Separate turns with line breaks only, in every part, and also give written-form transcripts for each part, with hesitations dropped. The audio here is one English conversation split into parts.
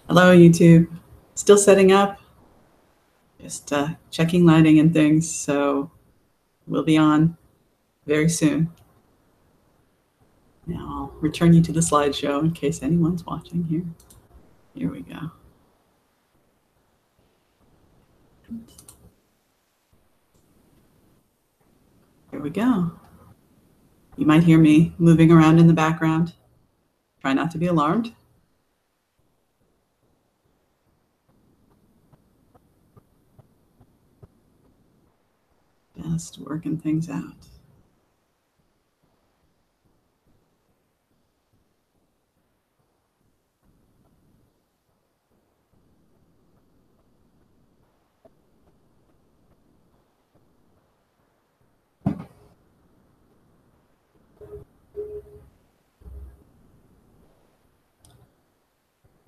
Hello, YouTube. Still setting up. Just checking lighting and things. So we'll be on very soon. Now I'll return you to the slideshow in case anyone's watching here. Here we go. Here we go. You might hear me moving around in the background. Try not to be alarmed. Just working things out.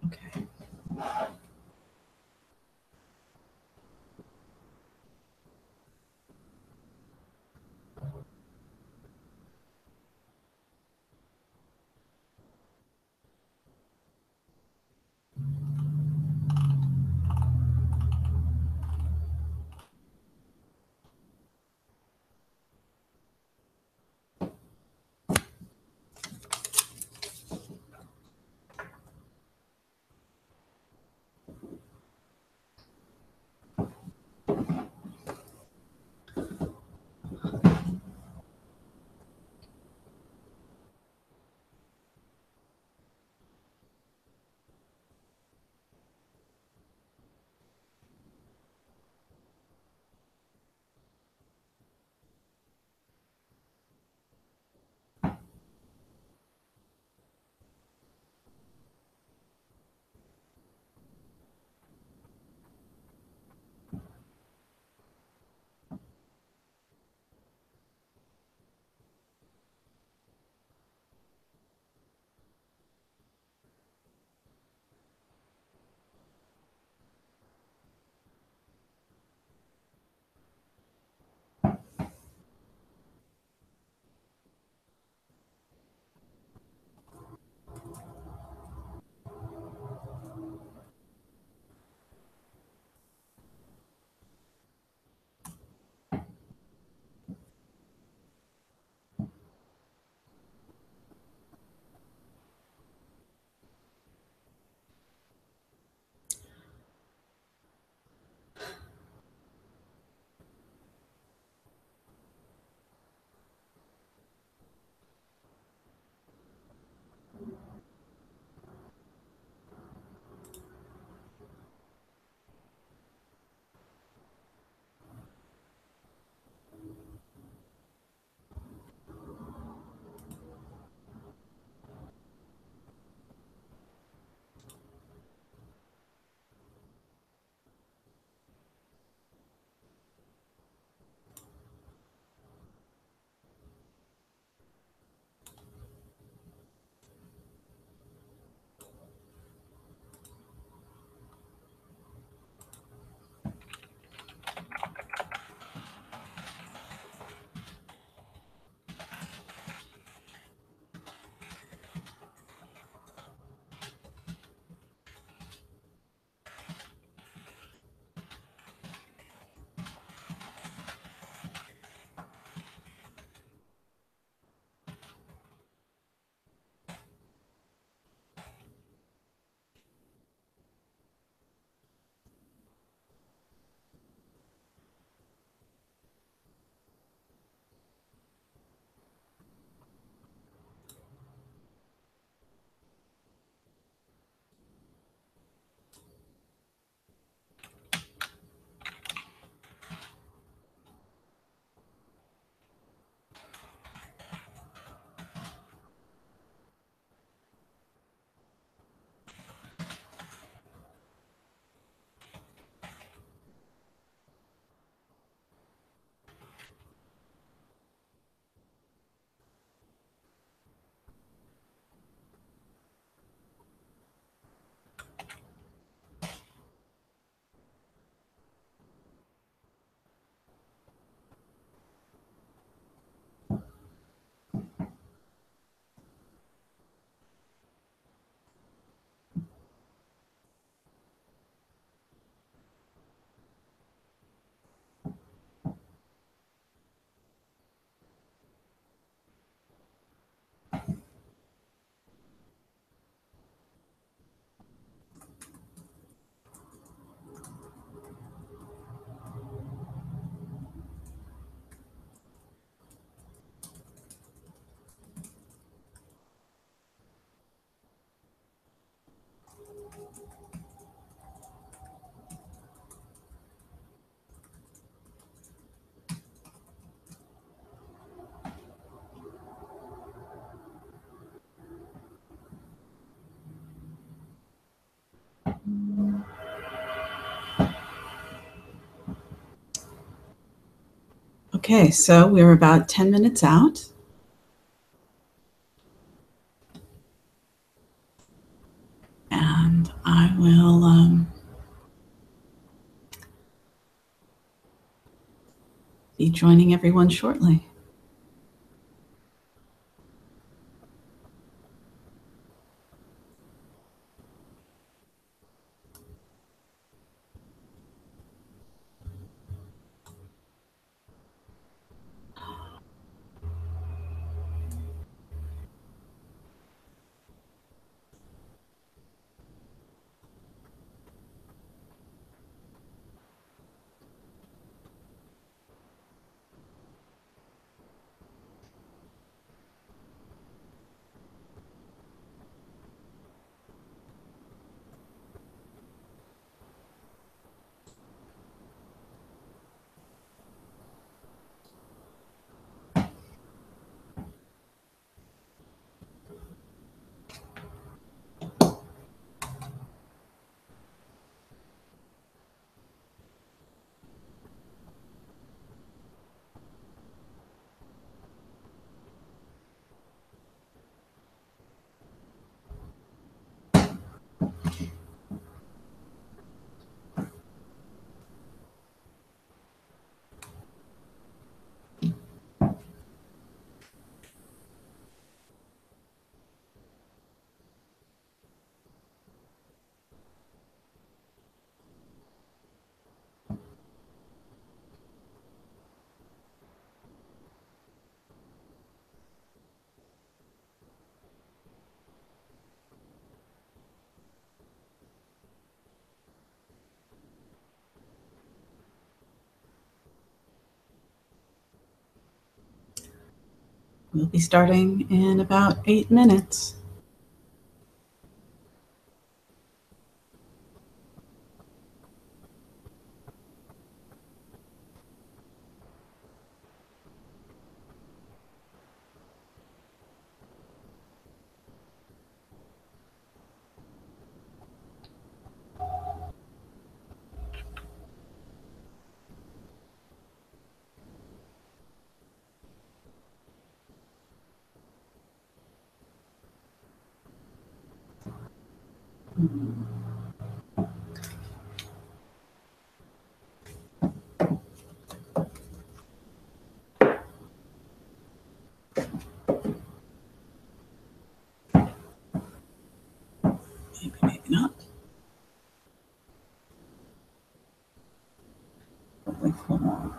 Okay. Okay, so we're about 10 minutes out. And I will be joining everyone shortly. We'll be starting in about 8 minutes. Maybe, maybe not. Probably come on.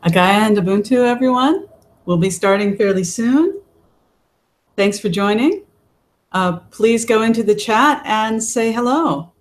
Agaya and Ubuntu, everyone. We'll be starting fairly soon. Thanks for joining. Please go into the chat and say hello.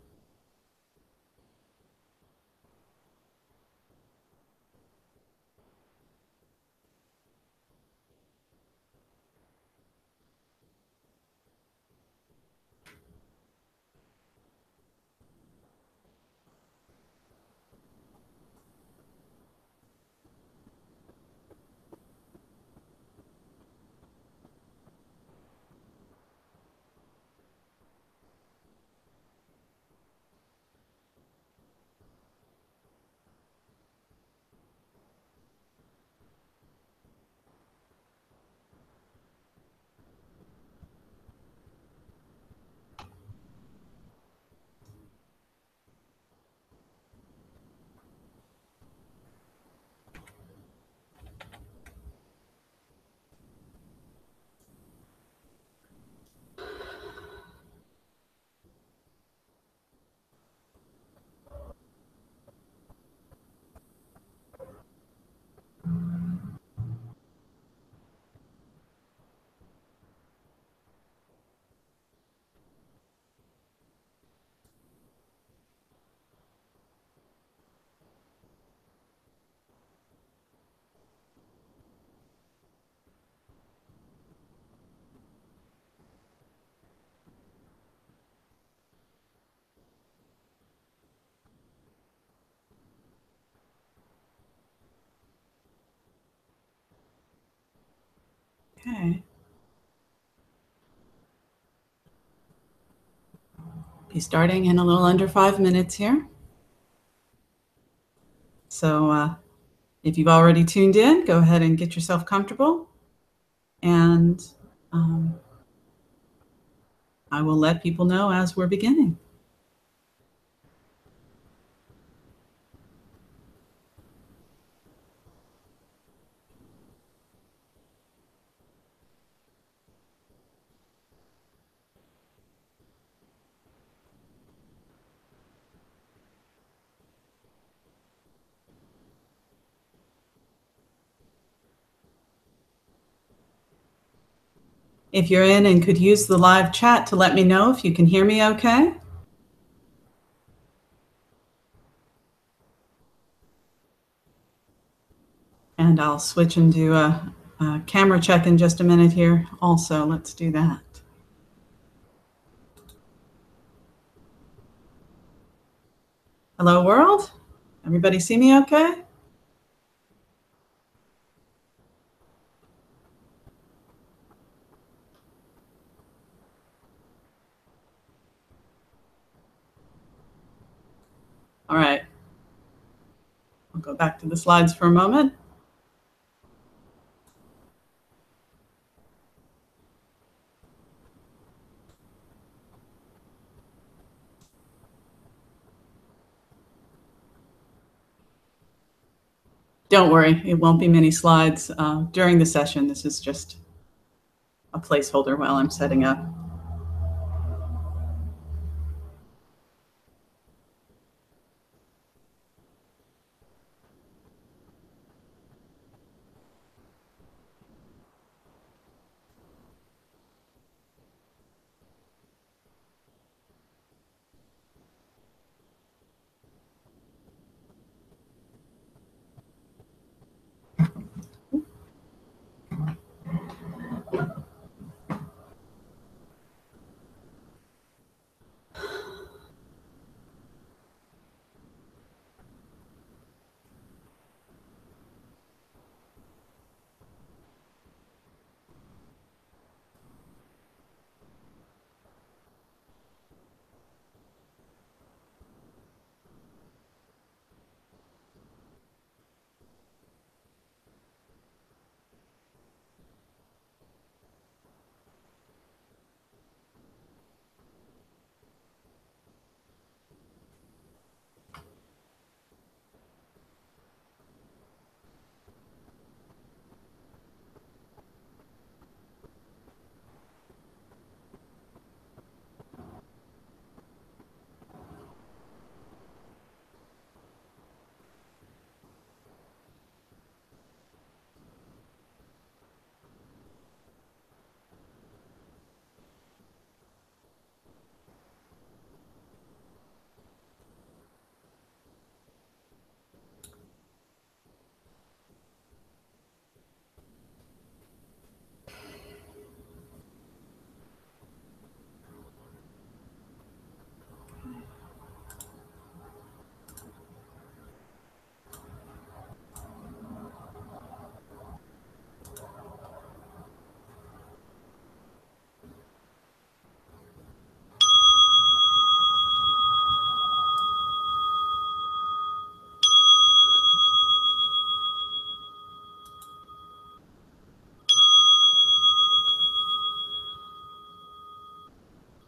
Okay. Be starting in a little under 5 minutes here. So if you've already tuned in, go ahead and get yourself comfortable. And I will let people know as we're beginning. If you're in and could use the live chat to let me know if you can hear me okay. And I'll switch and do a camera check in just a minute here. Also, let's do that. Hello, world. Everybody see me okay? All right. I'll go back to the slides for a moment. Don't worry, it won't be many slides during the session. This is just a placeholder while I'm setting up.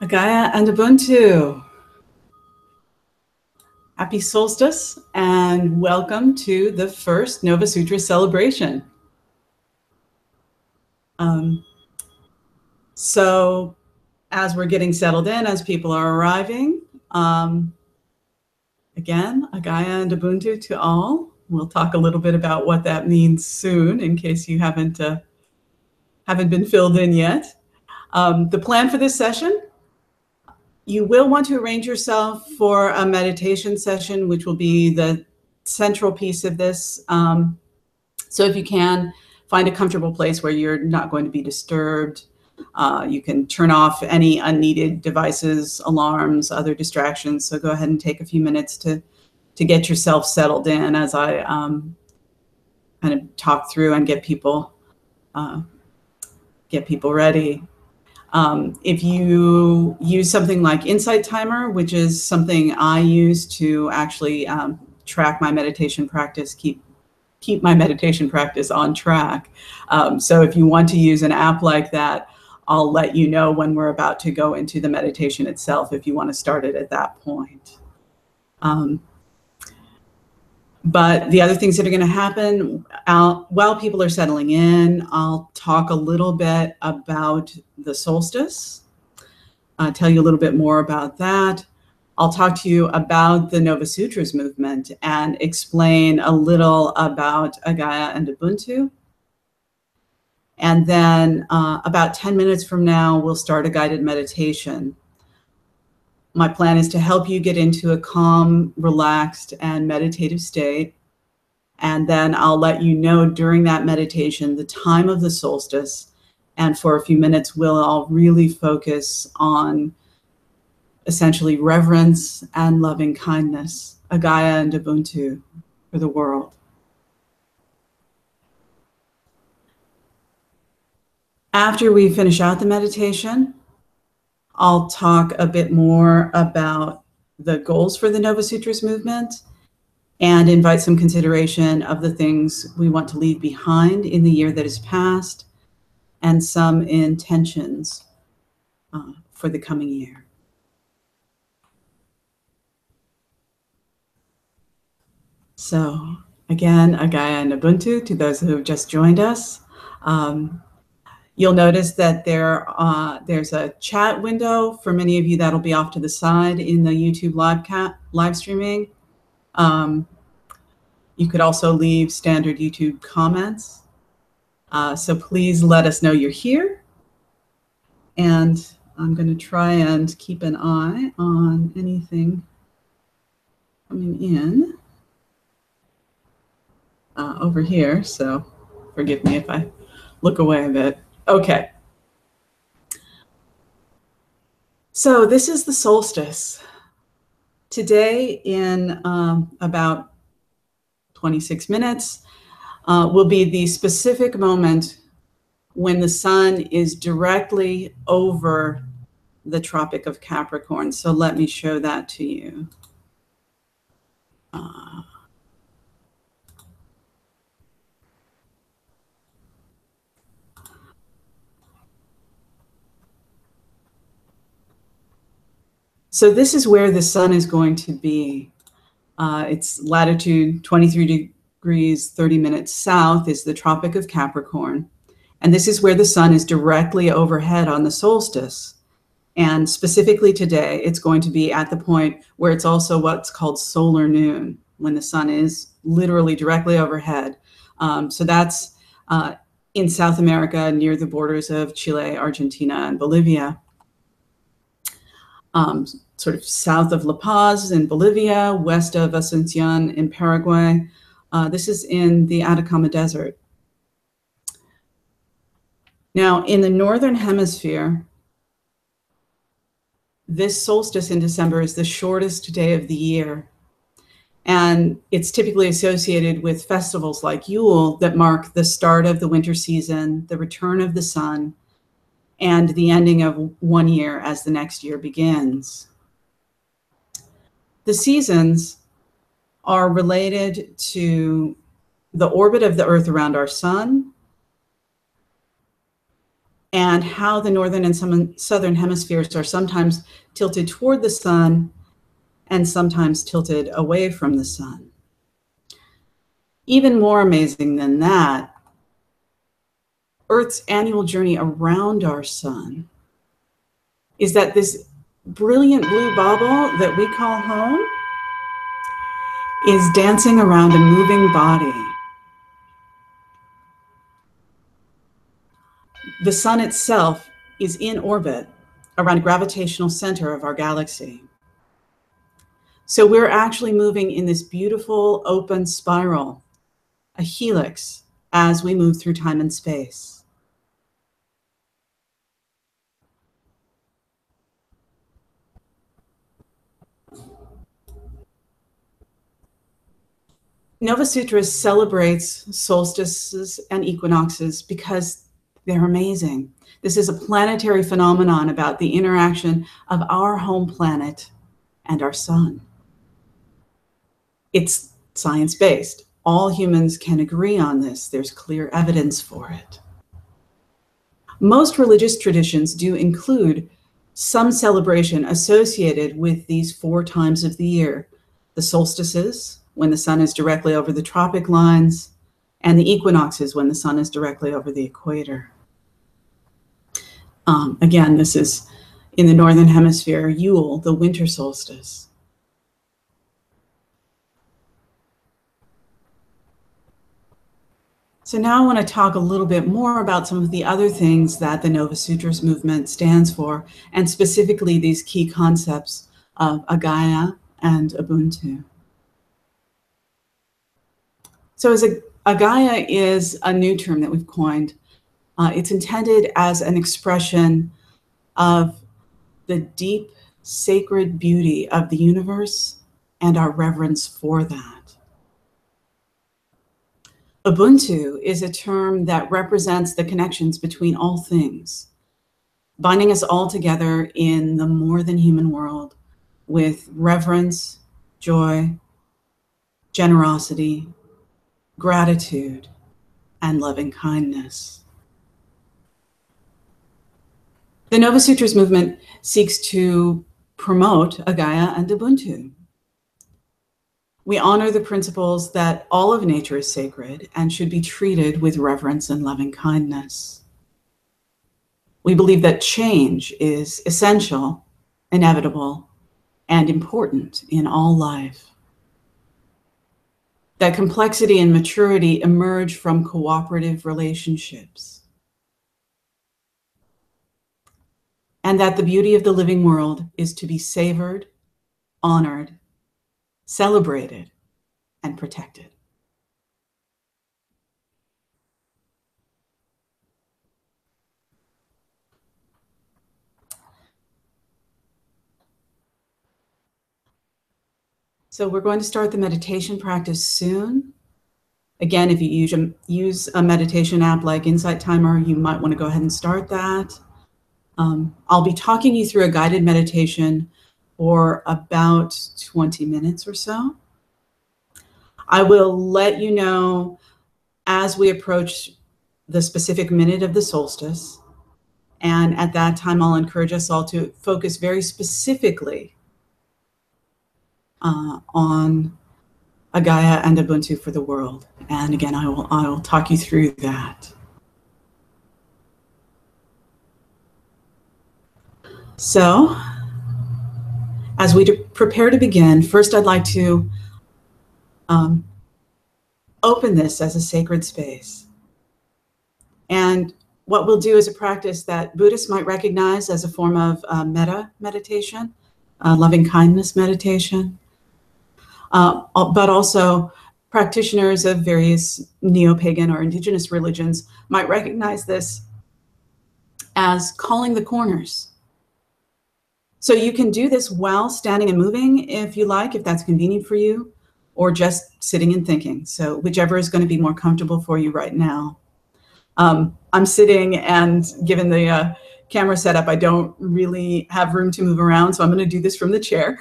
Gaia and Ubuntu. Happy Solstice and welcome to the first Novasutras celebration. So as we're getting settled in, as people are arriving, again, a Gaia and Ubuntu to all. We'll talk a little bit about what that means soon in case you haven't been filled in yet. The plan for this session, you will want to arrange yourself for a meditation session, which will be the central piece of this. So if you can, find a comfortable place where you're not going to be disturbed. You can turn off any unneeded devices, alarms, other distractions. So go ahead and take a few minutes to get yourself settled in as I kind of talk through and get people get people ready. If you use something like Insight Timer, which is something I use to actually track my meditation practice, keep my meditation practice on track. So if you want to use an app like that, I'll let you know when we're about to go into the meditation itself if you want to start it at that point. But the other things that are going to happen while people are settling in, I'll talk a little bit about the solstice, tell you a little bit more about that. I'll talk to you about the Novasutras movement and explain a little about Agaya and Ubuntu. And then about 10 minutes from now, we'll start a guided meditation. My plan is to help you get into a calm, relaxed, and meditative state. And then I'll let you know during that meditation the time of the solstice. And for a few minutes, we'll all really focus on essentially reverence and loving kindness, Agaya and Ubuntu for the world. After we finish out the meditation, I'll talk a bit more about the goals for the Novasutras movement and invite some consideration of the things we want to leave behind in the year that has passed and some intentions for the coming year. So again, Agaya and Ubuntu to those who have just joined us. You'll notice that there's a chat window. For many of you, that'll be off to the side in the YouTube live streaming. You could also leave standard YouTube comments. So please let us know you're here. And I'm going to try and keep an eye on anything coming in over here. So forgive me if I look away a bit. Okay. So this is the solstice. Today, in about 26 minutes, will be the specific moment when the sun is directly over the Tropic of Capricorn. So let me show that to you. So this is where the sun is going to be. It's latitude 23 degrees 30 minutes south is the Tropic of Capricorn. And this is where the sun is directly overhead on the solstice. And specifically today, it's going to be at the point where it's also what's called solar noon, when the sun is literally directly overhead. So that's in South America, near the borders of Chile, Argentina, and Bolivia. Sort of south of La Paz in Bolivia, west of Asuncion in Paraguay. This is in the Atacama Desert. Now, in the Northern Hemisphere, this solstice in December is the shortest day of the year. And it's typically associated with festivals like Yule that mark the start of the winter season, the return of the sun, and the ending of one year as the next year begins. The seasons are related to the orbit of the Earth around our sun and how the northern and southern hemispheres are sometimes tilted toward the sun and sometimes tilted away from the sun. Even more amazing than that, Earth's annual journey around our sun is that this brilliant blue bauble that we call home is dancing around a moving body. The sun itself is in orbit around a gravitational center of our galaxy. So we're actually moving in this beautiful open spiral, a helix, as we move through time and space. Novasutras celebrates solstices and equinoxes because They're amazing. This is a planetary phenomenon about the interaction of our home planet and our sun. It's science-based. All humans can agree on this. There's clear evidence for it. Most religious traditions do include some celebration associated with these 4 times of the year: the solstices, when the sun is directly over the tropic lines, and the equinoxes, when the sun is directly over the equator. Again, this is in the Northern Hemisphere, Yule, the winter solstice. So now I want to talk a little bit more about some of the other things that the Novasutras movement stands for, and specifically these key concepts of Agaya and Ubuntu. So Agaya is a new term that we've coined. It's intended as an expression of the deep, sacred beauty of the universe and our reverence for that. Ubuntu is a term that represents the connections between all things, binding us all together in the more than human world with reverence, joy, generosity, gratitude, and loving kindness. The Novasutras movement seeks to promote Agaya and Ubuntu. We honor the principles that all of nature is sacred and should be treated with reverence and loving kindness. We believe that change is essential, inevitable, and important in all life. That complexity and maturity emerge from cooperative relationships. And that the beauty of the living world is to be savored, honored, celebrated, and protected. So we're going to start the meditation practice soon. Again, if you use a meditation app like Insight Timer, you might want to go ahead and start that. I'll be talking you through a guided meditation for about 20 minutes or so. I will let you know as we approach the specific minute of the solstice. And at that time, I'll encourage us all to focus very specifically on Agaya and Ubuntu for the world. And again, I will talk you through that. So, as we prepare to begin, first I'd like to open this as a sacred space. And what we'll do is a practice that Buddhists might recognize as a form of metta meditation, loving kindness meditation, but also practitioners of various neo-pagan or indigenous religions might recognize this as calling the corners. So you can do this while standing and moving if you like, if that's convenient for you, or just sitting and thinking. So whichever is going to be more comfortable for you right now. I'm sitting, and given the camera setup, I don't really have room to move around, so I'm going to do this from the chair.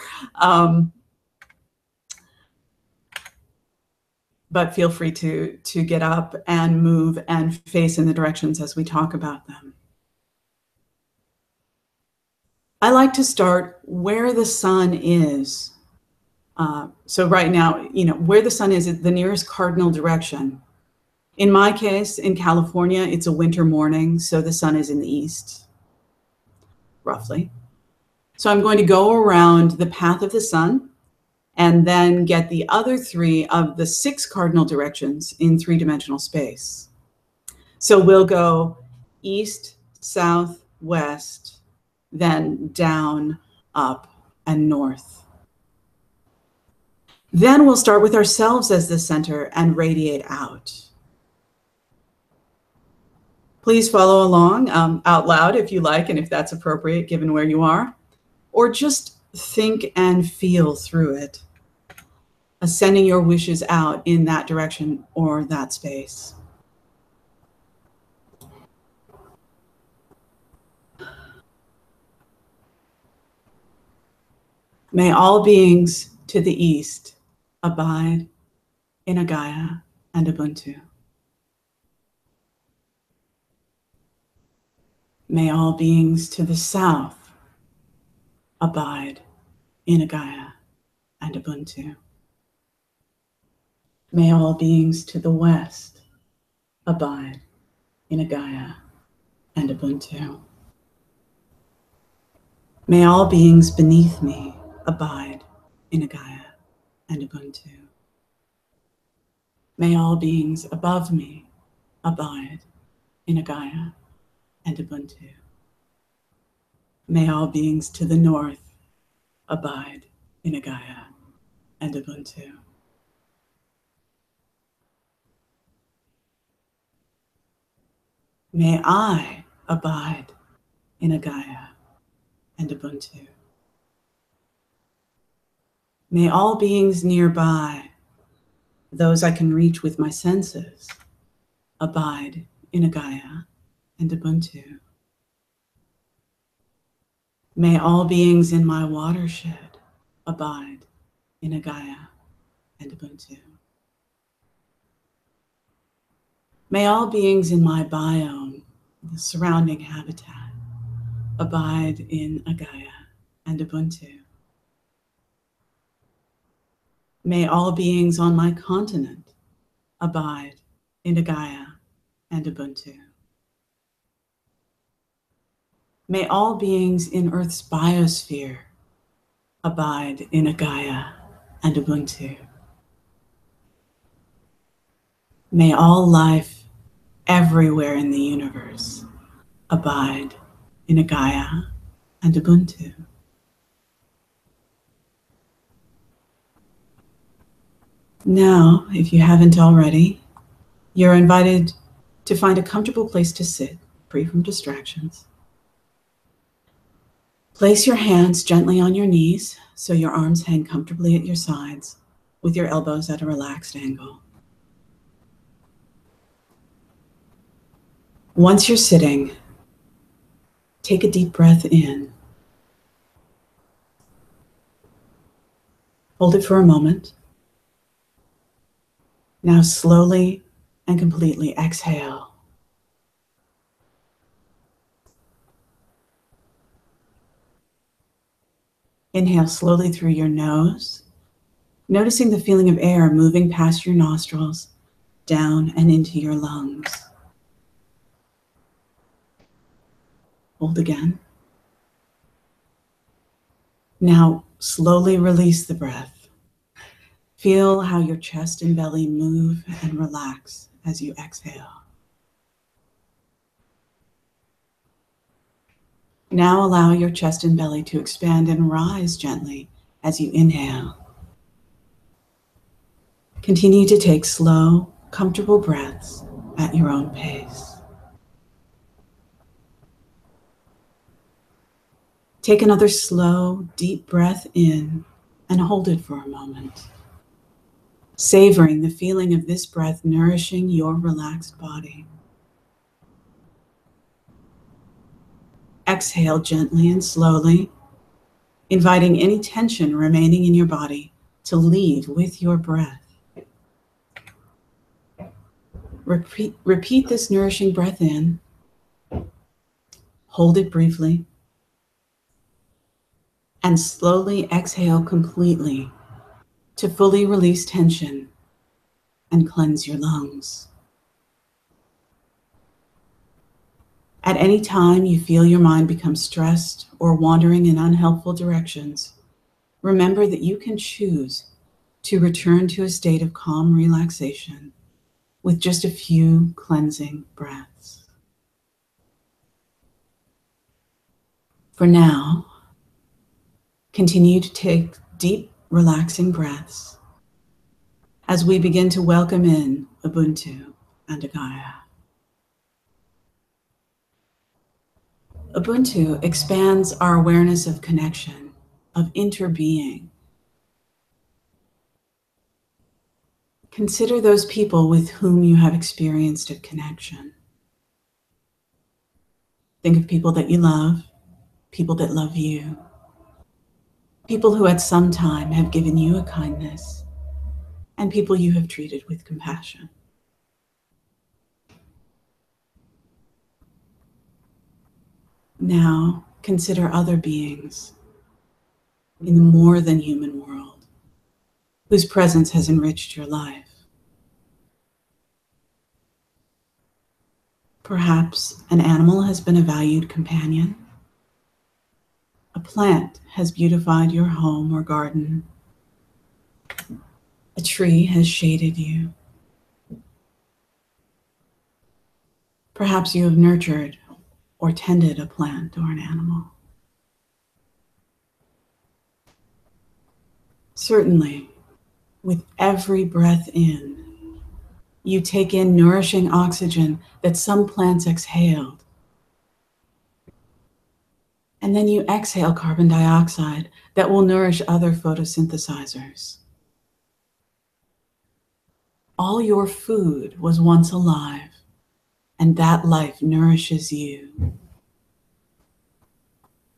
But feel free to get up and move and face in the directions as we talk about them. I like to start where the sun is. So right now, where the sun is the nearest cardinal direction. In my case, in California, it's a winter morning, so the sun is in the east, roughly. So I'm going to go around the path of the sun and then get the other 3 of the 6 cardinal directions in 3-dimensional space. So we'll go east, south, west, then down, up, and north. Then we'll start with ourselves as the center and radiate out. Please follow along out loud if you like, and if that's appropriate given where you are, or just think and feel through it, sending your wishes out in that direction or that space. May all beings to the east abide in Agaya and Ubuntu. May all beings to the south abide in Agaya and Ubuntu. May all beings to the west abide in Agaya and Ubuntu. May all beings beneath me abide in Agaya and Ubuntu. May all beings above me abide in Agaya and Ubuntu. May all beings to the north abide in Agaya and Ubuntu. May I abide in Agaya and Ubuntu. May all beings nearby, those I can reach with my senses, abide in Agaya and Ubuntu. May all beings in my watershed abide in Agaya and Ubuntu. May all beings in my biome, the surrounding habitat, abide in Agaya and Ubuntu. May all beings on my continent abide in Agaya and Ubuntu. May all beings in Earth's biosphere abide in Agaya and Ubuntu. May all life everywhere in the universe abide in Agaya and Ubuntu. Now, if you haven't already, you're invited to find a comfortable place to sit, free from distractions. Place your hands gently on your knees so your arms hang comfortably at your sides with your elbows at a relaxed angle. Once you're sitting, take a deep breath in. Hold it for a moment. Now slowly and completely exhale. Inhale slowly through your nose, noticing the feeling of air moving past your nostrils, down and into your lungs. Hold again. Now slowly release the breath. Feel how your chest and belly move and relax as you exhale. Now allow your chest and belly to expand and rise gently as you inhale. Continue to take slow, comfortable breaths at your own pace. Take another slow, deep breath in and hold it for a moment, savoring the feeling of this breath nourishing your relaxed body. Exhale gently and slowly, inviting any tension remaining in your body to leave with your breath. Repeat this nourishing breath in. Hold it briefly. And slowly exhale completely to fully release tension and cleanse your lungs. At any time you feel your mind become stressed or wandering in unhelpful directions, remember that you can choose to return to a state of calm relaxation with just a few cleansing breaths. For now, continue to take deep, relaxing breaths as we begin to welcome in Ubuntu and Agaya. Ubuntu expands our awareness of connection, of interbeing. Consider those people with whom you have experienced a connection. Think of people that you love, people that love you. people who at some time have given you a kindness, and people you have treated with compassion. Now consider other beings in the more than human world whose presence has enriched your life. Perhaps an animal has been a valued companion. A plant has beautified your home or garden. A tree has shaded you. Perhaps you have nurtured or tended a plant or an animal. Certainly, with every breath in, you take in nourishing oxygen that some plants exhaled. And then you exhale carbon dioxide that will nourish other photosynthesizers. All your food was once alive, and that life nourishes you.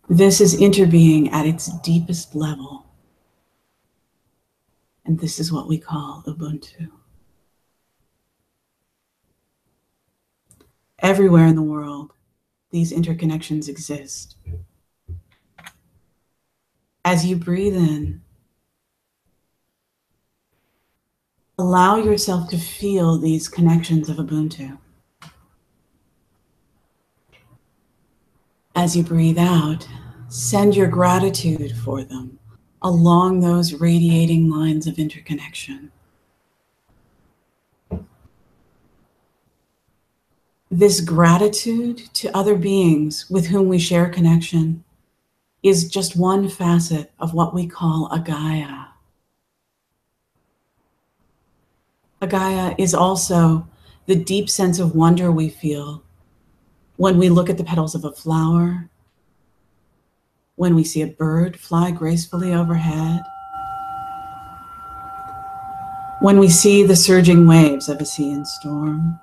This is interbeing at its deepest level. And this is what we call Ubuntu. Everywhere in the world, these interconnections exist. As you breathe in, allow yourself to feel these connections of Ubuntu. As you breathe out, send your gratitude for them along those radiating lines of interconnection. This gratitude to other beings with whom we share connection is just one facet of what we call a Gaia. A Gaia is also the deep sense of wonder we feel when we look at the petals of a flower, when we see a bird fly gracefully overhead, when we see the surging waves of a sea and storm,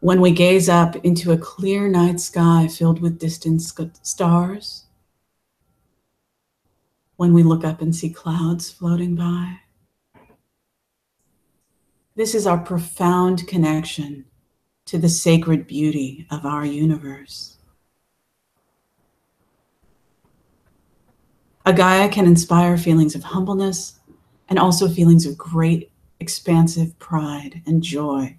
when we gaze up into a clear night sky filled with distant stars, when we look up and see clouds floating by. This is our profound connection to the sacred beauty of our universe. A Gaia can inspire feelings of humbleness and also feelings of great, expansive pride and joy.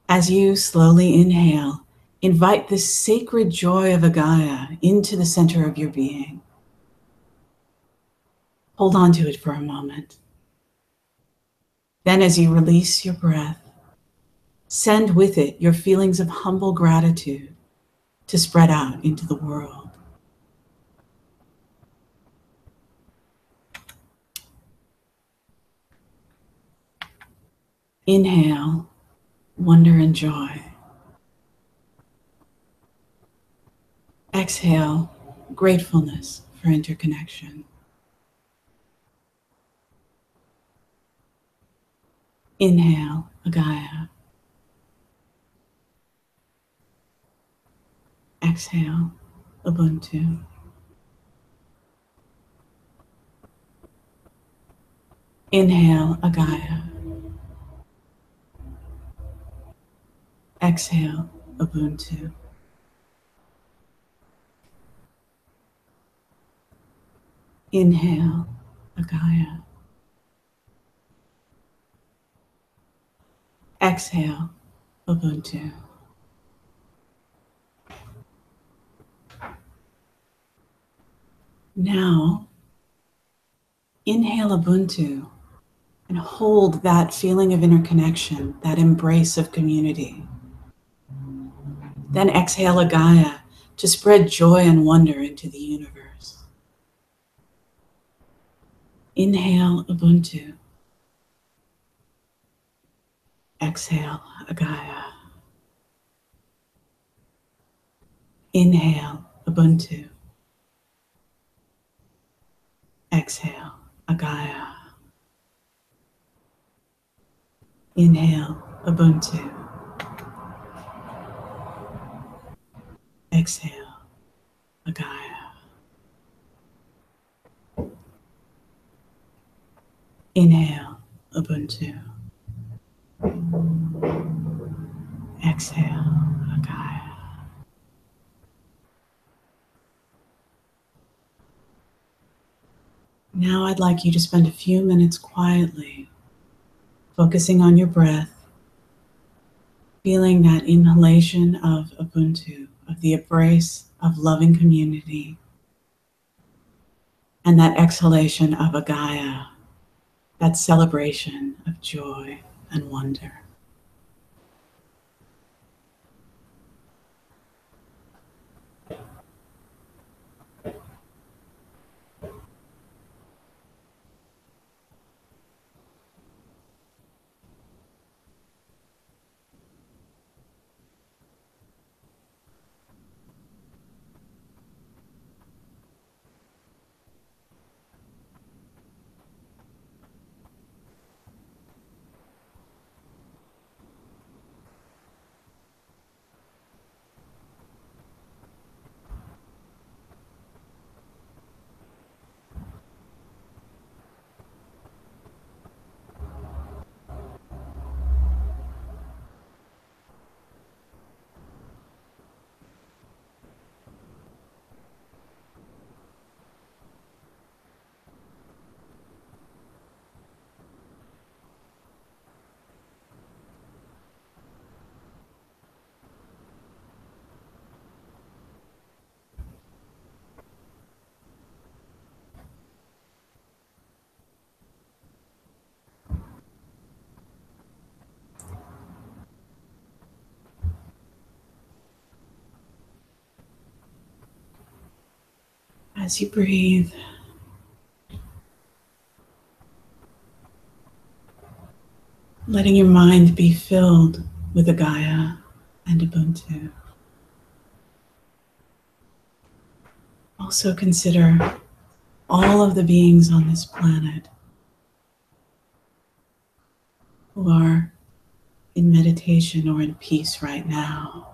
As you slowly inhale, invite the sacred joy of a Gaia into the center of your being. Hold on to it for a moment. Then as you release your breath, send with it your feelings of humble gratitude to spread out into the world. Inhale, wonder and joy. Exhale, gratefulness for interconnection. Inhale, a Gaia. Exhale, Ubuntu. Inhale, a Gaia. Exhale, Ubuntu. Inhale, a Gaia. Exhale, Ubuntu. Now, inhale Ubuntu and hold that feeling of interconnection, that embrace of community. Then exhale a Gaia to spread joy and wonder into the universe. Inhale Ubuntu. Exhale a Gaia. Inhale Ubuntu. Exhale a Gaia. Inhale Ubuntu. Exhale Gaia. Inhale, Ubuntu. Exhale, Gaia. Now I'd like you to spend a few minutes quietly focusing on your breath, feeling that inhalation of Ubuntu, of the embrace of loving community, and that exhalation of Gaia, that celebration of joy and wonder. As you breathe, letting your mind be filled with Gaia and Ubuntu. Also consider all of the beings on this planet who are in meditation or in peace right now.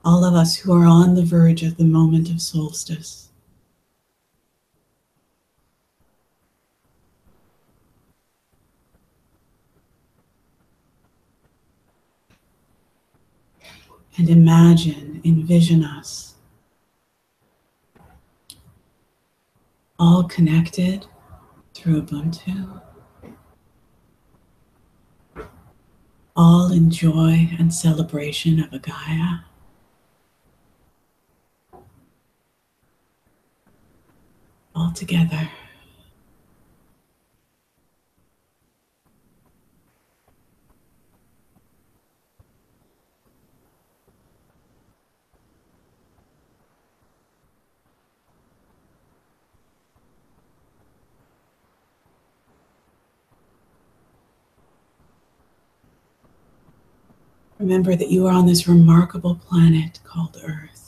All of us who are on the verge of the moment of solstice. And imagine, envision us all connected through Ubuntu, all in joy and celebration of Gaia. All together. Remember that you are on this remarkable planet called Earth.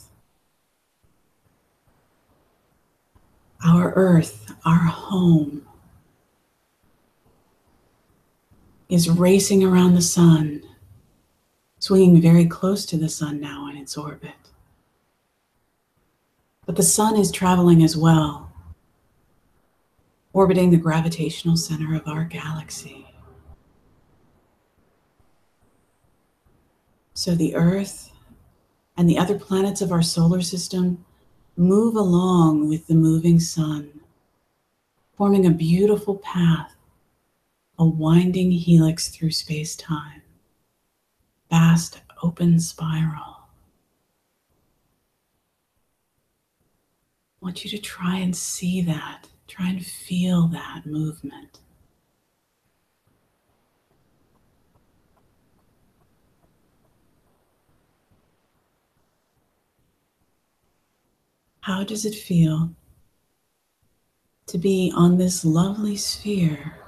Our Earth, our home, is racing around the sun, swinging very close to the sun now in its orbit. But the sun is traveling as well, orbiting the gravitational center of our galaxy. So the Earth and the other planets of our solar system move along with the moving sun, forming a beautiful path, a winding helix through space-time, vast open spiral. I want you to try and see that, try and feel that movement. How does it feel to be on this lovely sphere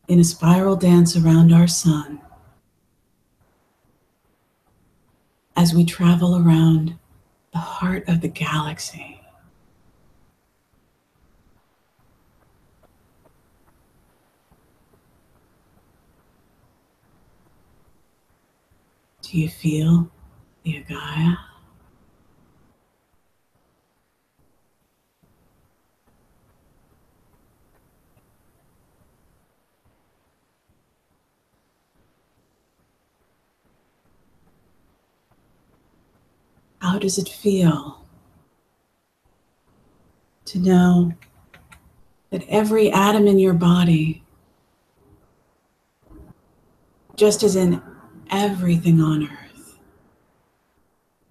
in a spiral dance around our sun as we travel around the heart of the galaxy? Do you feel the Agaya, how does it feel to know that every atom in your body, just as in everything on earth,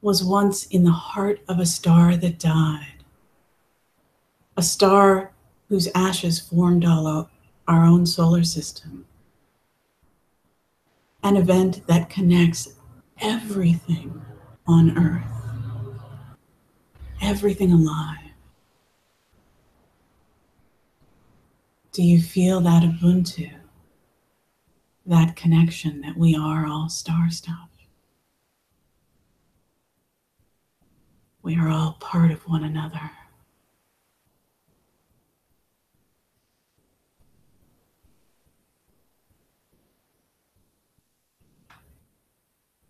was once in the heart of a star that died, a star whose ashes formed all our own solar system, an event that connects everything on earth, everything alive. Do you feel that Ubuntu, that connection that we are all star stuff? We are all part of one another.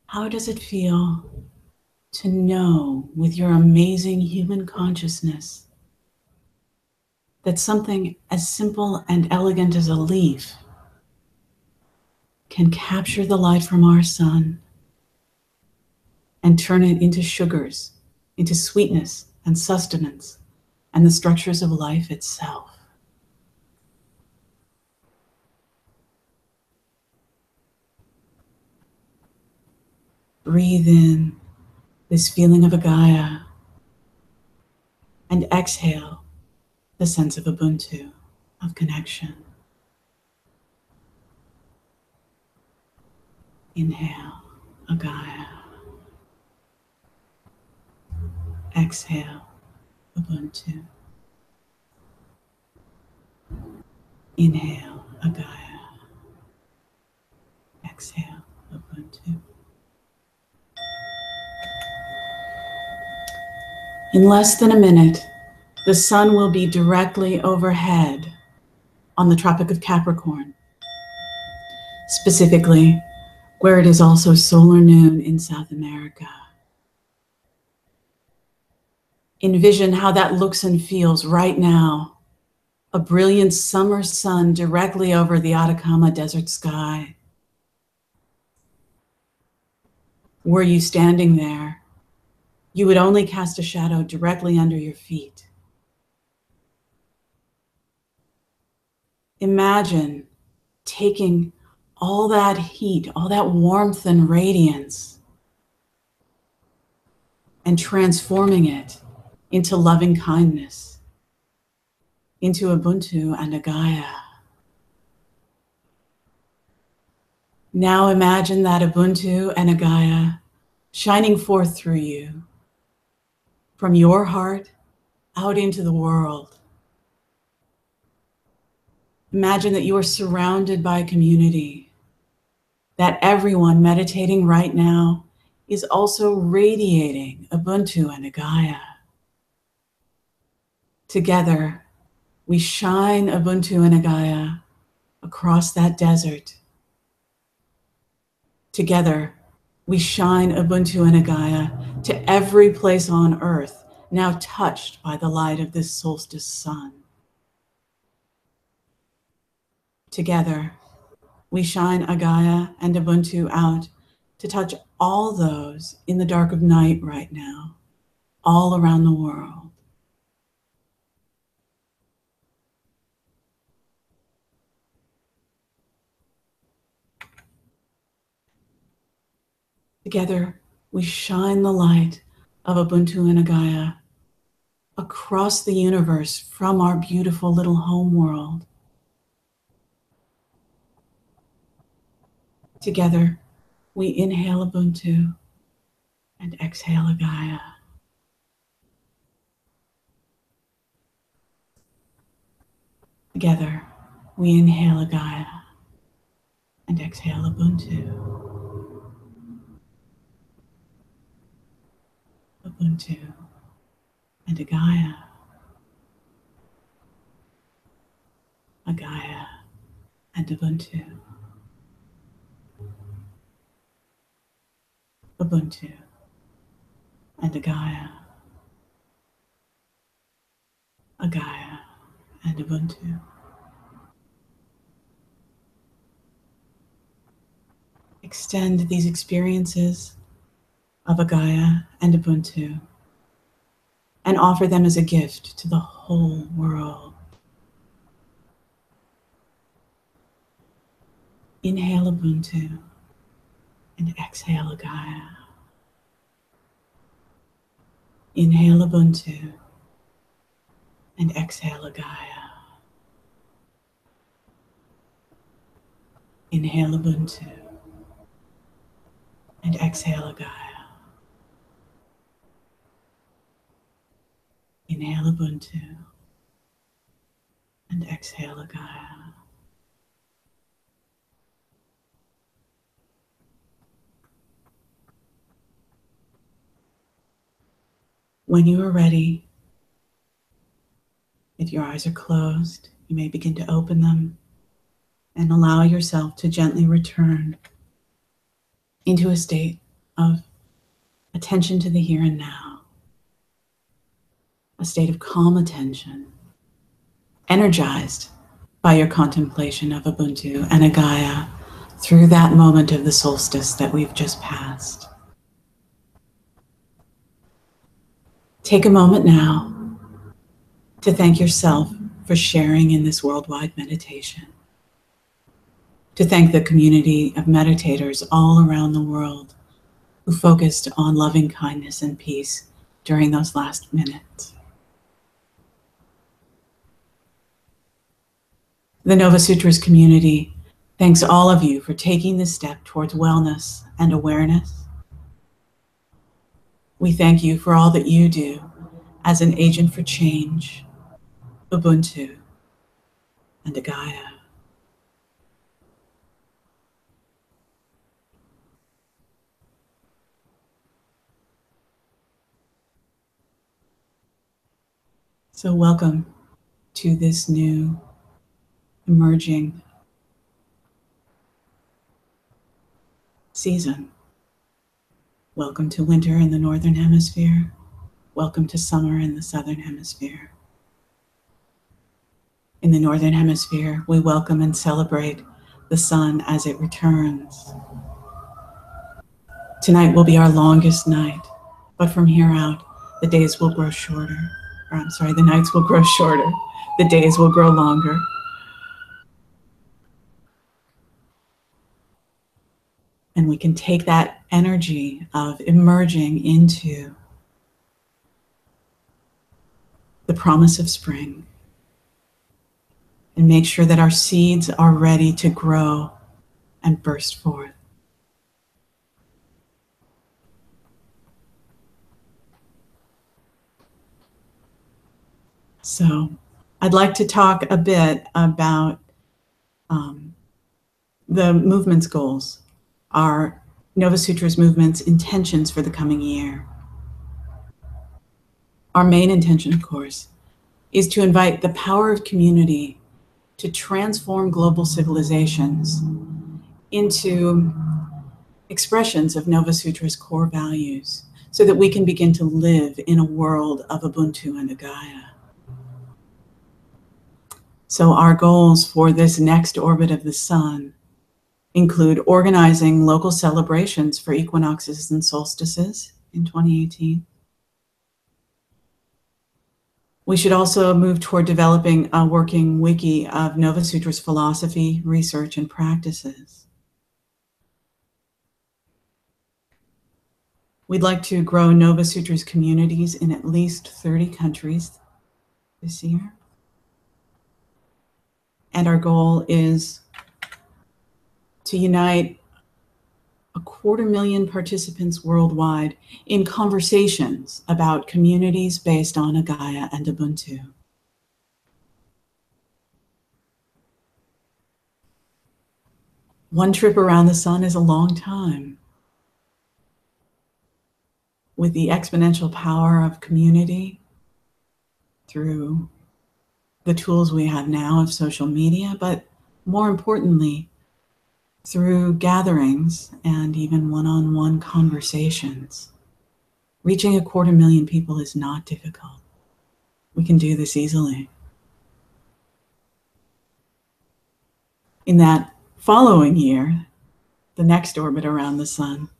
How does it feel to know with your amazing human consciousness that something as simple and elegant as a leaf can capture the light from our sun and turn it into sugars, into sweetness and sustenance and the structures of life itself? Breathe in this feeling of Agaya and exhale the sense of Ubuntu, of connection. Inhale, Agaya. Exhale, Ubuntu. Inhale, Agaya. Exhale, Ubuntu. In less than a minute, the sun will be directly overhead on the Tropic of Capricorn, specifically where it is also solar noon in South America. Envision how that looks and feels right now. A brilliant summer sun directly over the Atacama desert sky. Were you standing there, you would only cast a shadow directly under your feet. Imagine taking all that heat, all that warmth and radiance, and transforming it into loving kindness, into Ubuntu and Agaya. Now imagine that Ubuntu and Agaya shining forth through you, from your heart out into the world. Imagine that you are surrounded by a community, that everyone meditating right now is also radiating Ubuntu and Agaya. Together, we shine Ubuntu and Agaya across that desert. Together, we shine Ubuntu and Agaya to every place on earth now touched by the light of this solstice sun. Together, we shine Agaya and Ubuntu out to touch all those in the dark of night right now, all around the world. Together, we shine the light of Ubuntu and Agaya across the universe from our beautiful little home world. Together, we inhale Ubuntu and exhale Agaya. Together, we inhale Agaya and exhale Ubuntu. Ubuntu and Agaya. Agaya and Ubuntu. Ubuntu and a Gaia and Ubuntu. Extend these experiences of a Gaia and Ubuntu and offer them as a gift to the whole world. Inhale Ubuntu and exhale a Gaia. Inhale Ubuntu and exhale a Gaia. Inhale Ubuntu and exhale a Gaia. Inhale Ubuntu and exhale a Gaia. When you are ready, if your eyes are closed, you may begin to open them and allow yourself to gently return into a state of attention to the here and now, a state of calm attention, energized by your contemplation of Ubuntu and a Gaia through that moment of the solstice that we've just passed. Take a moment now to thank yourself for sharing in this worldwide meditation, to thank the community of meditators all around the world who focused on loving kindness and peace during those last minutes. The Novasutras community thanks all of you for taking this step towards wellness and awareness. We thank you for all that you do as an agent for change, Ubuntu, and a Gaia. So welcome to this new emerging season. Welcome to winter in the Northern Hemisphere. Welcome to summer in the Southern Hemisphere. In the Northern Hemisphere, we welcome and celebrate the sun as it returns. Tonight will be our longest night, but from here out, the days will grow shorter. The nights will grow shorter. The days will grow longer. And we can take that energy of emerging into the promise of spring and make sure that our seeds are ready to grow and burst forth. So I'd like to talk a bit about the movement's goals, our Novasutras movement's intentions for the coming year. Our main intention, of course, is to invite the power of community to transform global civilizations into expressions of Novasutra's core values so that we can begin to live in a world of Ubuntu and a Gaia. So our goals for this next orbit of the sun include organizing local celebrations for equinoxes and solstices in 2018. We should also move toward developing a working wiki of Novasutra's philosophy, research, and practices. We'd like to grow Novasutra's communities in at least 30 countries this year. And our goal is to unite 250,000 participants worldwide in conversations about communities based on a Gaia and Ubuntu. One trip around the sun is a long time. With the exponential power of community through the tools we have now of social media, but more importantly, through gatherings and even one-on-one conversations, Reaching 250,000 people is not difficult. We can do this easily. In that following year, the next orbit around the sun,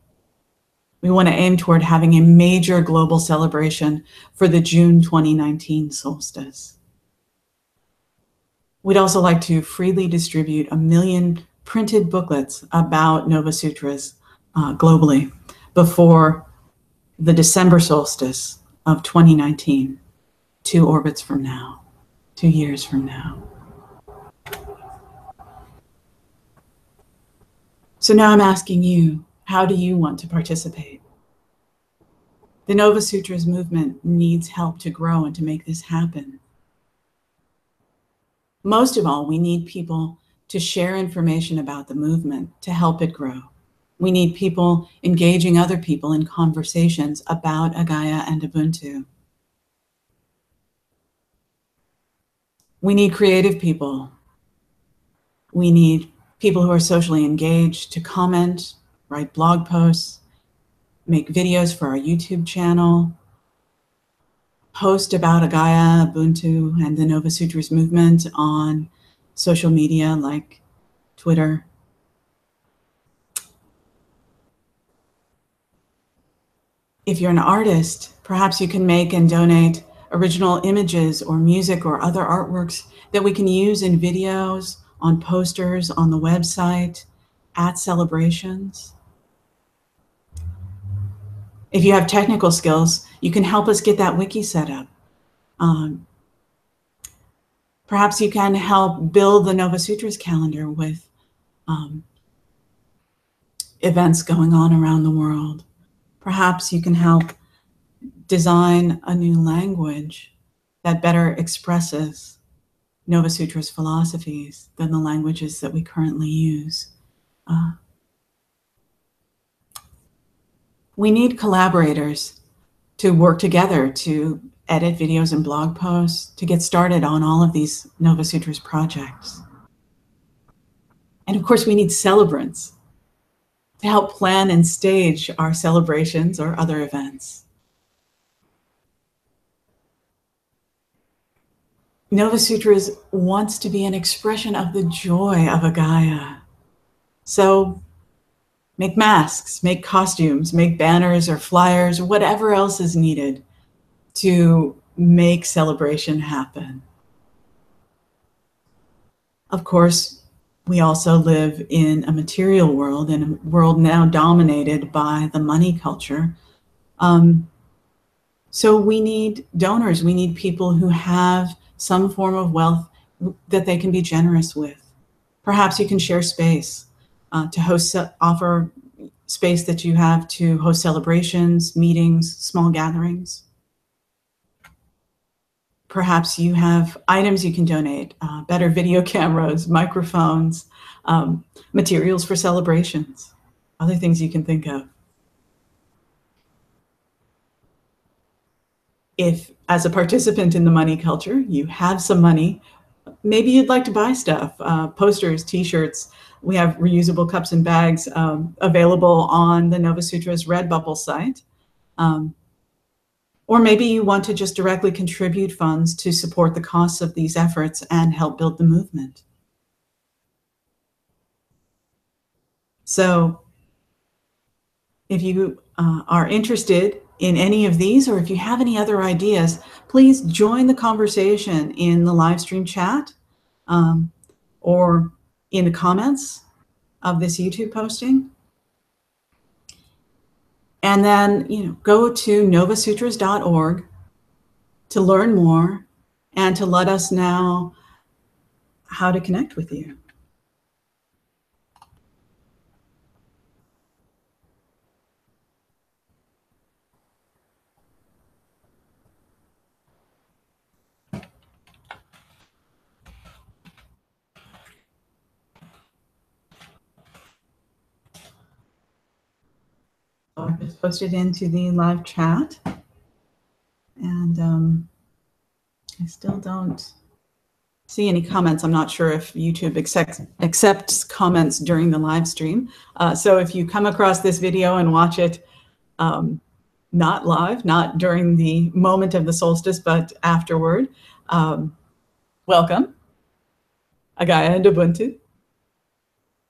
we want to aim toward having a major global celebration for the June 2019 solstice. We'd also like to freely distribute 1 million printed booklets about Novasutras globally before the December solstice of 2019, 2 orbits from now, 2 years from now. So now I'm asking you, how do you want to participate? The Novasutras movement needs help to grow and to make this happen. Most of all, we need people to share information about the movement to help it grow. We need people engaging other people in conversations about Agaya and Ubuntu. We need creative people. We need people who are socially engaged to comment, write blog posts, make videos for our YouTube channel, post about Agaya, Ubuntu, and the Novasutras movement on social media like Twitter. If you're an artist, perhaps you can make and donate original images or music or other artworks that we can use in videos, on posters, on the website, at celebrations. If you have technical skills, you can help us get that wiki set up. Perhaps you can help build the Novasutras calendar with events going on around the world. Perhaps you can help design a new language that better expresses Novasutras philosophies than the languages that we currently use. We need collaborators to work together to edit videos and blog posts, to get started on all of these Novasutras projects. And of course, we need celebrants to help plan and stage our celebrations or other events. Novasutras wants to be an expression of the joy of Agaya. So make masks, make costumes, make banners or flyers, or whatever else is needed to make celebration happen. Of course, we also live in a material world, in a world now dominated by the money culture. So we need donors. We need people who have some form of wealth that they can be generous with. Perhaps you can share space to host, offer space that you have to host celebrations, meetings, small gatherings. Perhaps you have items you can donate, better video cameras, microphones, materials for celebrations, other things you can think of. If, as a participant in the money culture, you have some money, maybe you'd like to buy stuff, posters, t-shirts. We have reusable cups and bags available on the Novasutras Redbubble site. Or maybe you want to just directly contribute funds to support the costs of these efforts and help build the movement. So if you are interested in any of these, or if you have any other ideas, please join the conversation in the live stream chat or in the comments of this YouTube posting. And then, go to novasutras.org to learn more and to let us know how to connect with you. I just posted into the live chat, and I still don't see any comments. I'm not sure if YouTube accepts comments during the live stream. So if you come across this video and watch it not live, not during the moment of the solstice, but afterward. Welcome, Agaya and Ubuntu.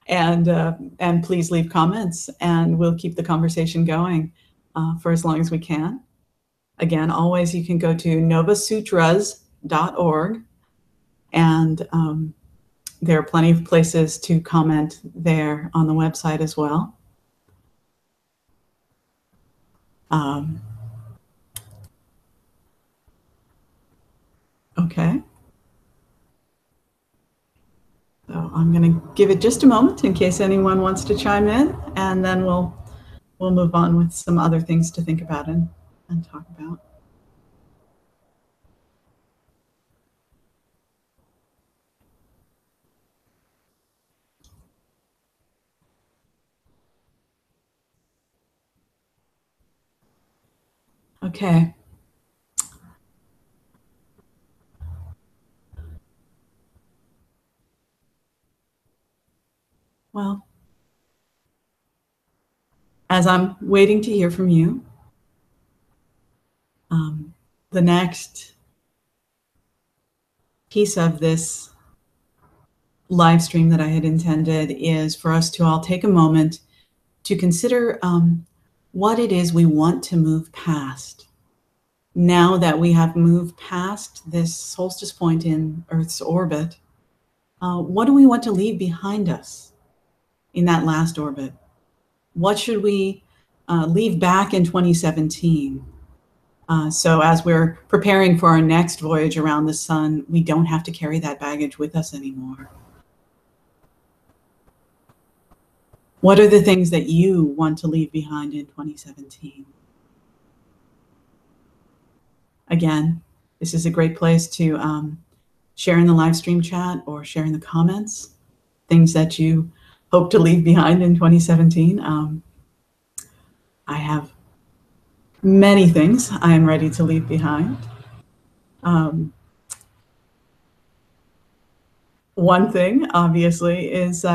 And please leave comments, and we'll keep the conversation going for as long as we can. Again, always you can go to novasutras.org, and there are plenty of places to comment there on the website as well. Okay. So I'm going to give it just a moment in case anyone wants to chime in, and then we'll move on with some other things to think about and talk about. Okay. Well, as I'm waiting to hear from you, the next piece of this live stream that I had intended is for us to all take a moment to consider what it is we want to move past. Now that we have moved past this solstice point in Earth's orbit, what do we want to leave behind us in that last orbit? What should we leave back in 2017? So as we're preparing for our next voyage around the sun, we don't have to carry that baggage with us anymore. What are the things that you want to leave behind in 2017? Again, this is a great place to share in the live stream chat or share in the comments things that you hope to leave behind in 2017. I have many things I am ready to leave behind. One thing, obviously, is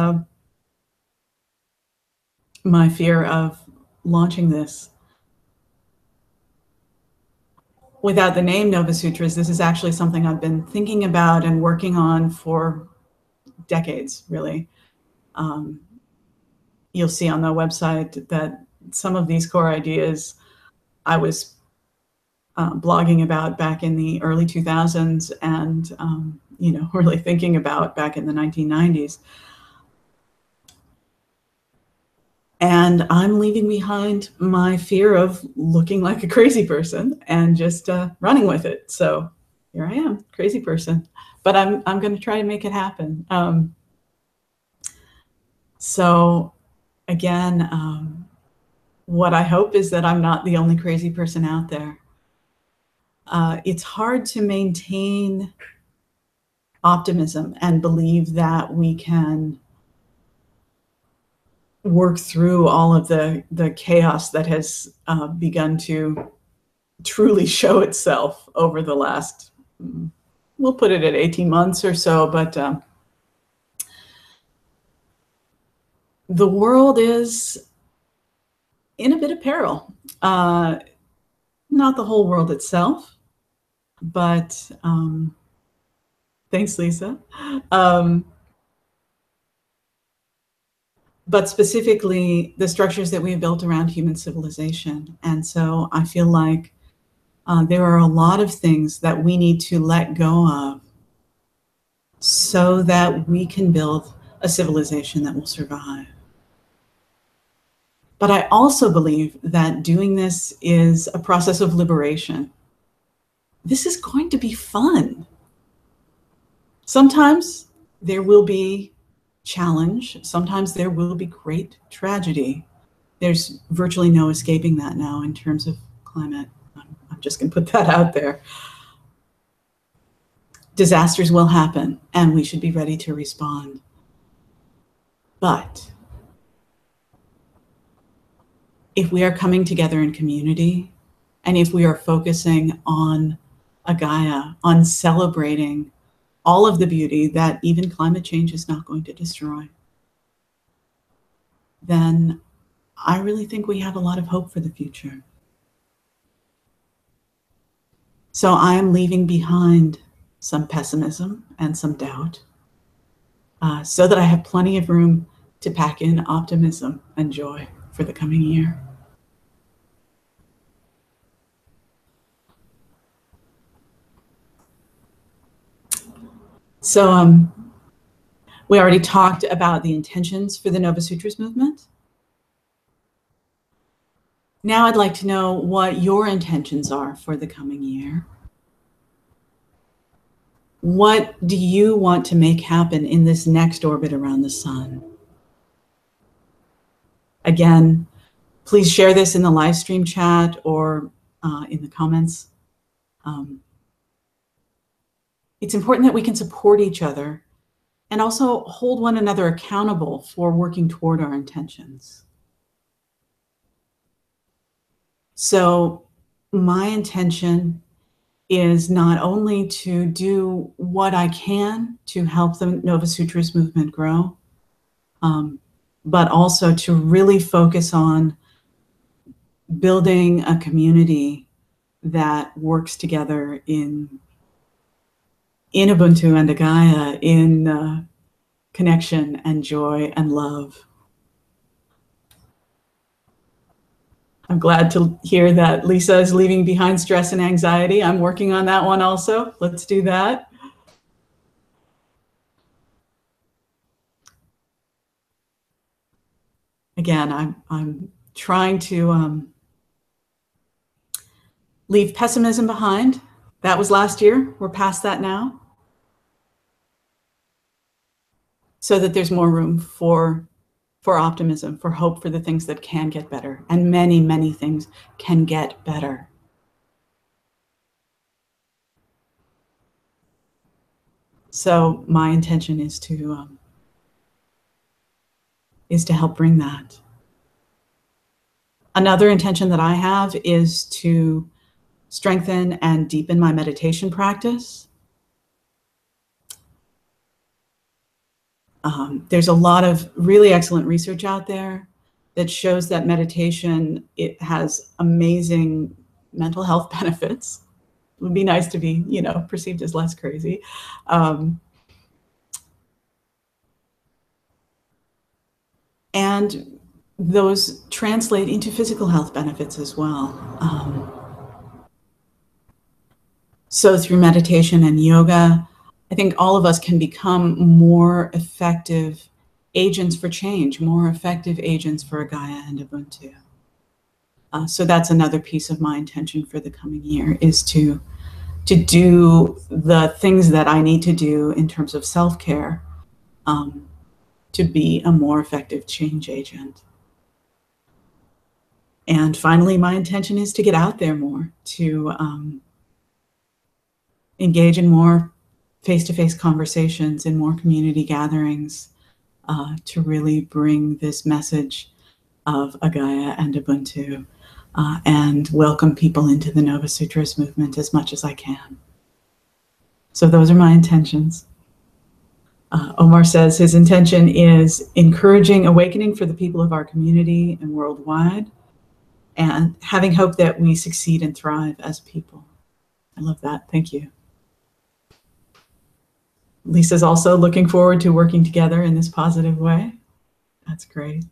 my fear of launching this. Without the name Novasutras, this is actually something I've been thinking about and working on for decades, really. You'll see on the website that some of these core ideas I was blogging about back in the early 2000s and, really thinking about back in the 1990s. And I'm leaving behind my fear of looking like a crazy person and just running with it. So here I am, crazy person. But I'm going to try to make it happen. So again, what I hope is that I'm not the only crazy person out there. It's hard to maintain optimism and believe that we can work through all of the chaos that has begun to truly show itself over the last, we'll put it at 18 months or so, but the world is in a bit of peril. Not the whole world itself, but thanks, Lisa. But specifically the structures that we've built around human civilization. And so I feel like there are a lot of things that we need to let go of so that we can build a civilization that will survive. But I also believe that doing this is a process of liberation. This is going to be fun. Sometimes there will be challenge. Sometimes there will be great tragedy. There's virtually no escaping that now in terms of climate. I'm just going to put that out there. Disasters will happen, and we should be ready to respond. But if we are coming together in community, and if we are focusing on Agaya, on celebrating all of the beauty that even climate change is not going to destroy, then I really think we have a lot of hope for the future. So I am leaving behind some pessimism and some doubt, so that I have plenty of room to pack in optimism and joy for the coming year. So we already talked about the intentions for the Novasutras movement. Now I'd like to know what your intentions are for the coming year. What do you want to make happen in this next orbit around the sun? Again, please share this in the live stream chat or in the comments. It's important that we can support each other and also hold one another accountable for working toward our intentions. So my intention is not only to do what I can to help the Novasutras movement grow, but also to really focus on building a community that works together in Ubuntu and Gaia, in connection and joy and love. I'm glad to hear that Lisa is leaving behind stress and anxiety. I'm working on that one also. Let's do that. Again, I'm trying to leave pessimism behind. That was last year. We're past that now. So that there's more room for optimism, for hope for the things that can get better. And many, many things can get better. So my intention is to help bring that. Another intention that I have is to strengthen and deepen my meditation practice. There's a lot of really excellent research out there that shows that meditation, it has amazing mental health benefits. It would be nice to be, perceived as less crazy. And those translate into physical health benefits as well. So through meditation and yoga, I think all of us can become more effective agents for change, more effective agents for Gaia and Ubuntu. So that's another piece of my intention for the coming year, is to do the things that I need to do in terms of self-care to be a more effective change agent. And finally, my intention is to get out there more, to engage in more face-to-face conversations, in more community gatherings, to really bring this message of Gaia and Ubuntu and welcome people into the Novasutras movement as much as I can. So those are my intentions. Omar says his intention is encouraging awakening for the people of our community and worldwide, and having hope that we succeed and thrive as people. I love that. Thank you. Lisa's also looking forward to working together in this positive way. That's great.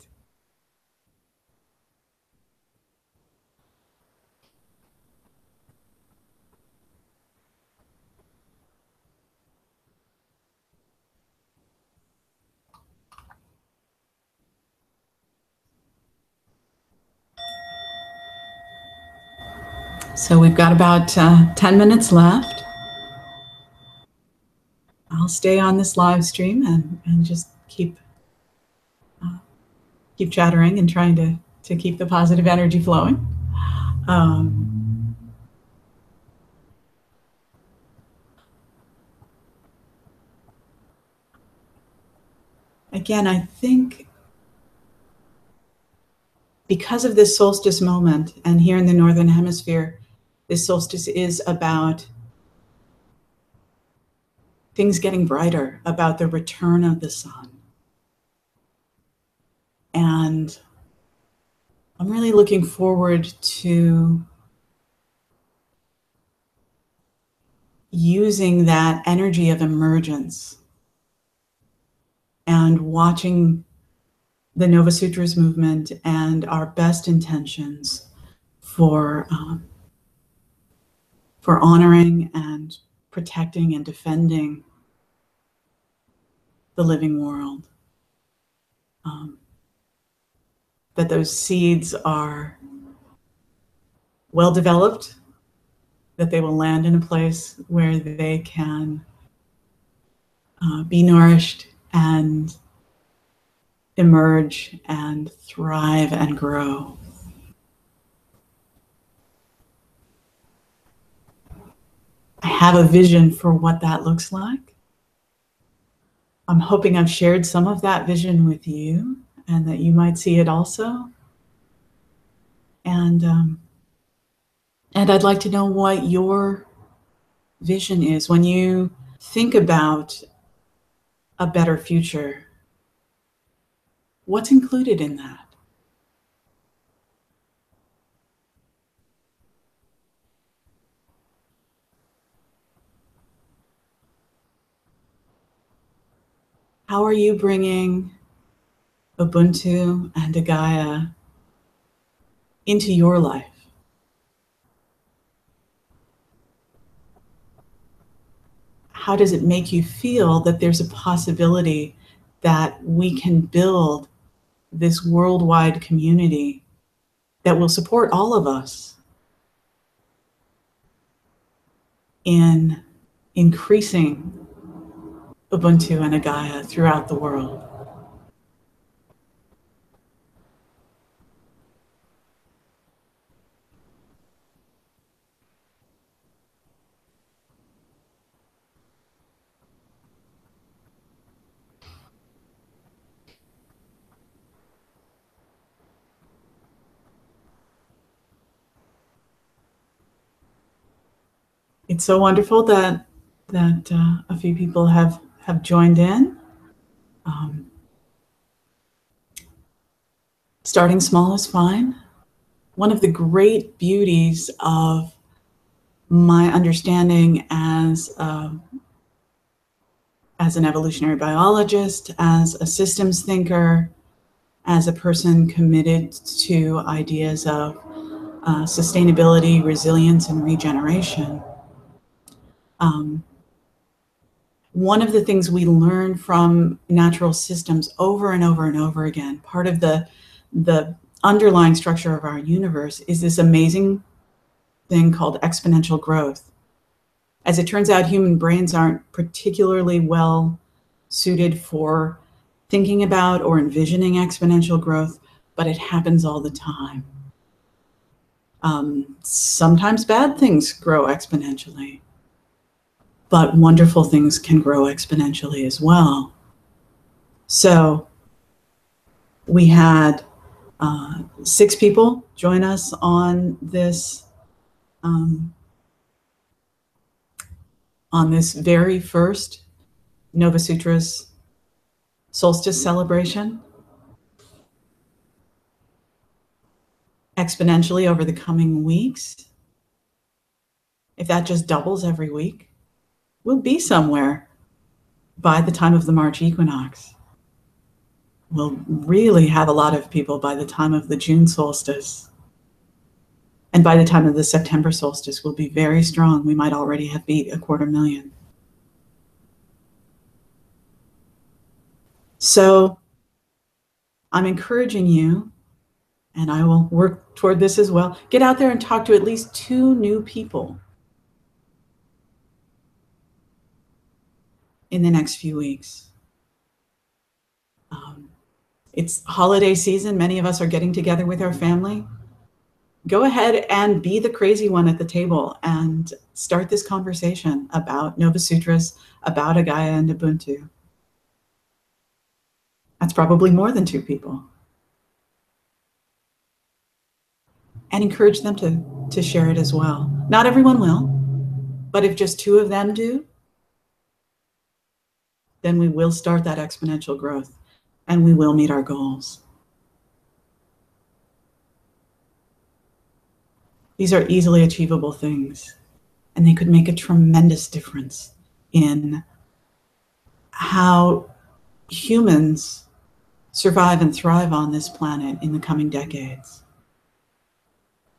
So we've got about 10 minutes left. I'll stay on this live stream and just keep chattering and trying to keep the positive energy flowing. Again, I think because of this solstice moment, and here in the Northern Hemisphere, this solstice is about things getting brighter, about the return of the sun. And I'm really looking forward to using that energy of emergence and watching the Novasutras movement and our best intentions for honoring and protecting and defending the living world. That those seeds are well developed, that they will land in a place where they can be nourished and emerge and thrive and grow. I have a vision for what that looks like. I'm hoping I've shared some of that vision with you and that you might see it also. And I'd like to know what your vision is when you think about a better future. What's included in that? How are you bringing Ubuntu and Gaia into your life? How does it make you feel that there's a possibility that we can build this worldwide community that will support all of us in increasing Ubuntu and Gaia throughout the world? It's so wonderful that a few people have joined in. Starting small is fine. One of the great beauties of my understanding as an evolutionary biologist, as a systems thinker, as a person committed to ideas of sustainability, resilience, and regeneration. One of the things we learn from natural systems over and over and over again, part of the underlying structure of our universe, is this amazing thing called exponential growth. As it turns out, human brains aren't particularly well suited for thinking about or envisioning exponential growth, but it happens all the time. Sometimes bad things grow exponentially, but wonderful things can grow exponentially as well. So we had 6 people join us on this very first Novasutras Solstice celebration. Exponentially over the coming weeks, if that just doubles every week, we'll be somewhere by the time of the March equinox. We'll really have a lot of people by the time of the June solstice. And by the time of the September solstice, we'll be very strong. We might already have beat 250,000. So I'm encouraging you, and I will work toward this as well, get out there and talk to at least 2 new people in the next few weeks. It's holiday season. Many of us are getting together with our family. Go ahead and be the crazy one at the table and start this conversation about Novasutras, about Gaia and Ubuntu. That's probably more than 2 people. And encourage them to share it as well. Not everyone will, but if just 2 of them do, then we will start that exponential growth and we will meet our goals. These are easily achievable things. and they could make a tremendous difference in how humans survive and thrive on this planet in the coming decades.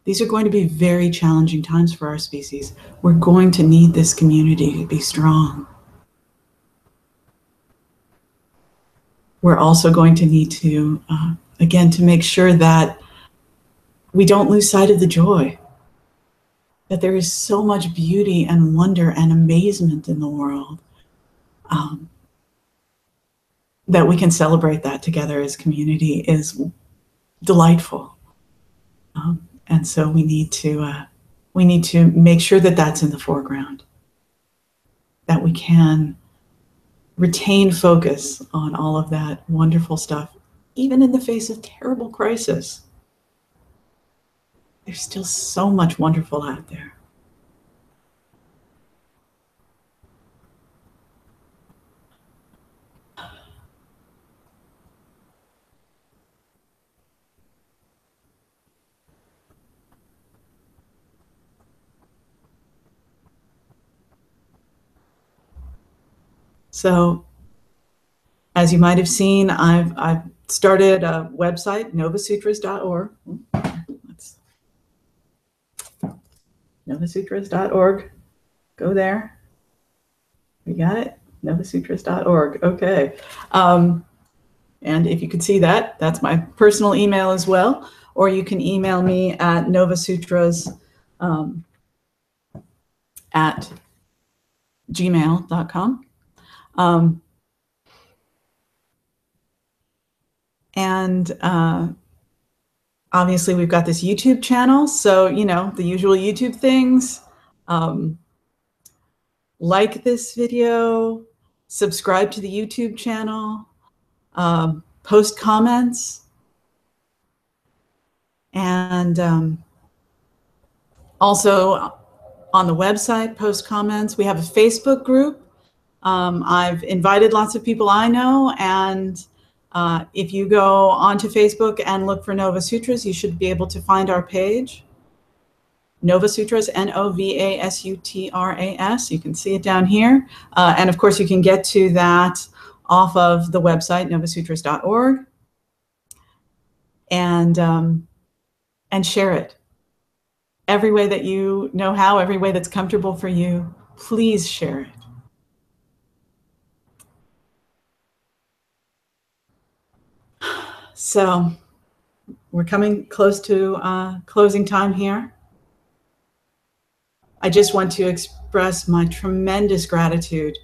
These are going to be very challenging times for our species. We're going to need this community to be strong. We're also going to need to, again, to make sure that we don't lose sight of the joy, that there is so much beauty and wonder and amazement in the world, that we can celebrate that together as community is delightful. And so we need to make sure that that's in the foreground, that we can retain focus on all of that wonderful stuff, even in the face of terrible crisis. There's still so much wonderful out there. So, as you might have seen, I've started a website, novasutras.org. That's novasutras.org. Go there. We got it? Novasutras.org. Okay. And if you could see that, that's my personal email as well. Or you can email me at novasutras at gmail.com. And obviously, we've got this YouTube channel. So, you know, the usual YouTube things. Like this video, subscribe to the YouTube channel, post comments, and also on the website, post comments. We have a Facebook group. I've invited lots of people I know, and if you go onto Facebook and look for Novasutras, you should be able to find our page. Novasutras, Novasutras. You can see it down here. And of course, you can get to that off of the website, novasutras.org. And share it. Every way that you know how, every way that's comfortable for you, please share it. So we're coming close to closing time here. I just want to express my tremendous gratitude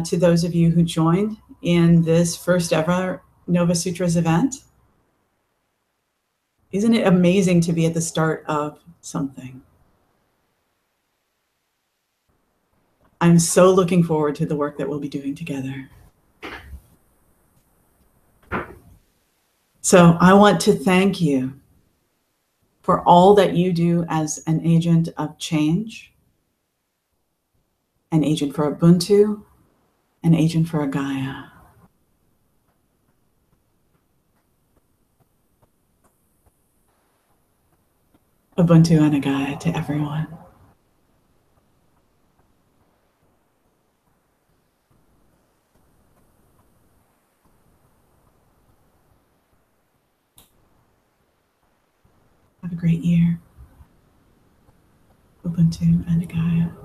to those of you who joined in this first ever Novasutras event. Isn't it amazing to be at the start of something? I'm so looking forward to the work that we'll be doing together. So I want to thank you for all that you do as an agent of change, an agent for Ubuntu, an agent for Gaia. Ubuntu and Gaia to everyone. Have a great year. Ubuntu and Gaia.